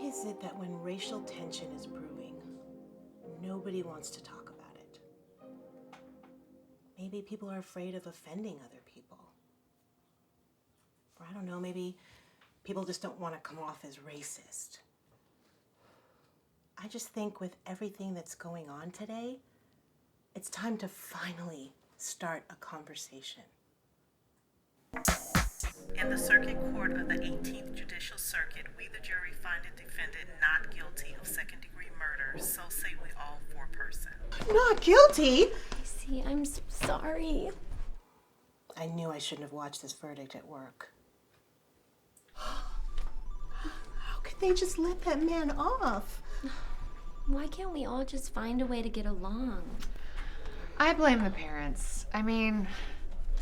is it that when racial tension is brewing, nobody wants to talk about it? Maybe people are afraid of offending other people. Or I don't know, maybe people just don't want to come off as racist. I just think with everything that's going on today, it's time to finally start a conversation. In the Circuit Court of the 18th Judicial Circuit, we the jury find the defendant not guilty of second-degree murder. So say we all four-person. Not guilty? Racey, I'm so sorry. I knew I shouldn't have watched this verdict at work. How could they just let that man off? Why can't we all just find a way to get along? I blame the parents. I mean,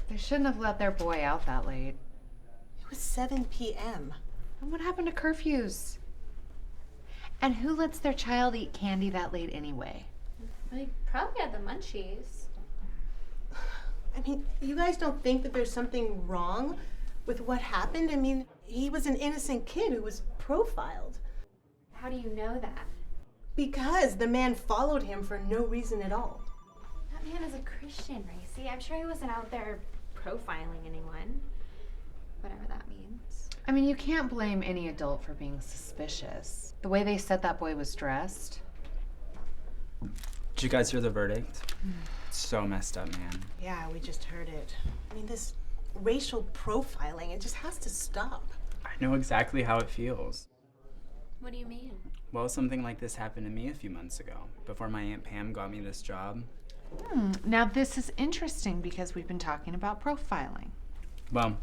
they shouldn't have let their boy out that late. It was 7 p.m. And what happened to curfews? And who lets their child eat candy that late anyway? They probably had the munchies. I mean, you guys don't think that there's something wrong with what happened? I mean, he was an innocent kid who was profiled. How do you know that? Because the man followed him for no reason at all. That man is a Christian, Racey. I'm sure he wasn't out there profiling anyone. Whatever that means. I mean, you can't blame any adult for being suspicious. The way they said that boy was dressed. Did you guys hear the verdict? It's so messed up, man. Yeah, we just heard it. I mean, this racial profiling, it just has to stop. I know exactly how it feels. What do you mean? Well, something like this happened to me a few months ago, before my Aunt Pam got me this job. Now this is interesting because we've been talking about profiling. Well,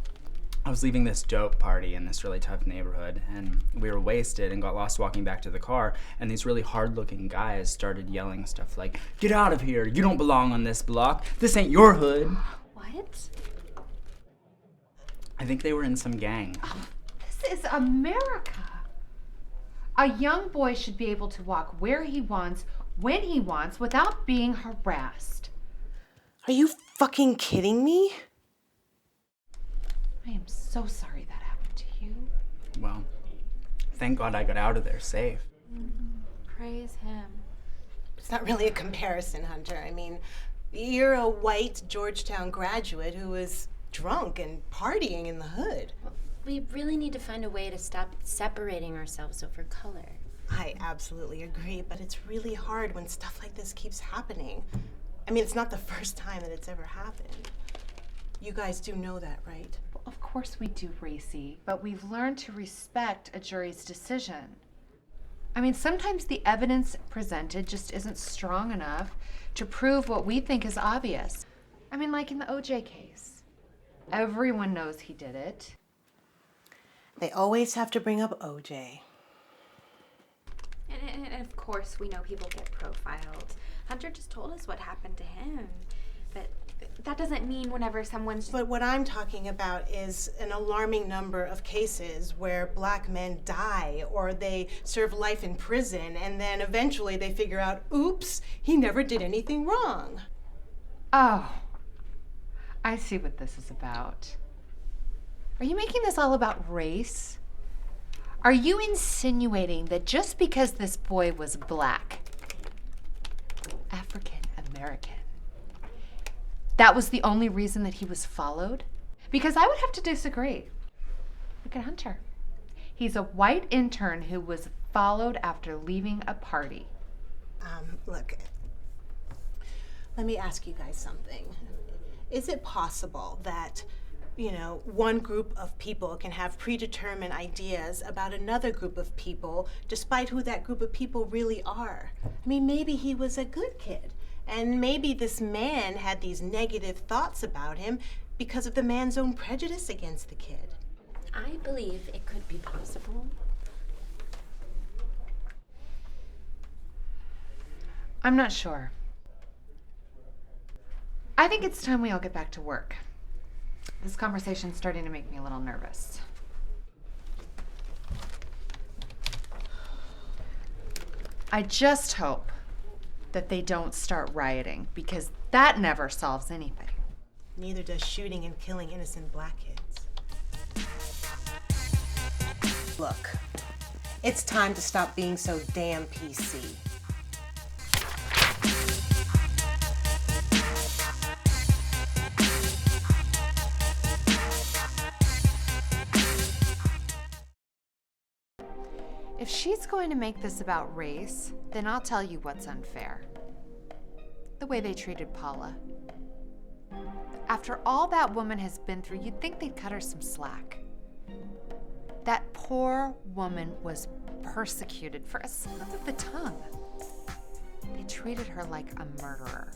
I was leaving this dope party in this really tough neighborhood, and we were wasted and got lost walking back to the car, and these really hard-looking guys started yelling stuff like, "Get out of here, you don't belong on this block, this ain't your hood." What? I think they were in some gang. This is America. A young boy should be able to walk where he wants, when he wants, without being harassed. Are you fucking kidding me? I am so sorry that happened to you. Well, thank God I got out of there safe. Praise him. It's not really a comparison, Hunter. I mean, you're a white Georgetown graduate who was drunk and partying in the hood. We really need to find a way to stop separating ourselves over color. I absolutely agree, but it's really hard when stuff like this keeps happening. I mean, it's not the first time that it's ever happened. You guys do know that, right? Well, of course we do, Racey, but we've learned to respect a jury's decision. I mean, sometimes the evidence presented just isn't strong enough to prove what we think is obvious. I mean, like in the OJ case. Everyone knows he did it. They always have to bring up OJ. And of course, we know people get profiled. Hunter just told us what happened to him. But that doesn't mean whenever someone's... But what I'm talking about is an alarming number of cases where black men die or they serve life in prison and then eventually they figure out, oops, he never did anything wrong. Oh, I see what this is about. Are you making this all about race? Are you insinuating that just because this boy was black, African American, that was the only reason that he was followed? Because I would have to disagree. Look at Hunter. He's a white intern who was followed after leaving a party. Look, let me ask you guys something. Is it possible that, one group of people can have predetermined ideas about another group of people despite who that group of people really are? I mean, maybe he was a good kid, and maybe this man had these negative thoughts about him because of the man's own prejudice against the kid. I believe it could be possible. I'm not sure. I think it's time we all get back to work. This conversation's starting to make me a little nervous. I just hope that they don't start rioting, because that never solves anything. Neither does shooting and killing innocent black kids. Look, It's time to stop being so damn PC. If she's going to make this about race, then I'll tell you what's unfair. The way they treated Paula. After all that woman has been through, you'd think they'd cut her some slack. That poor woman was persecuted for a slip of the tongue. They treated her like a murderer.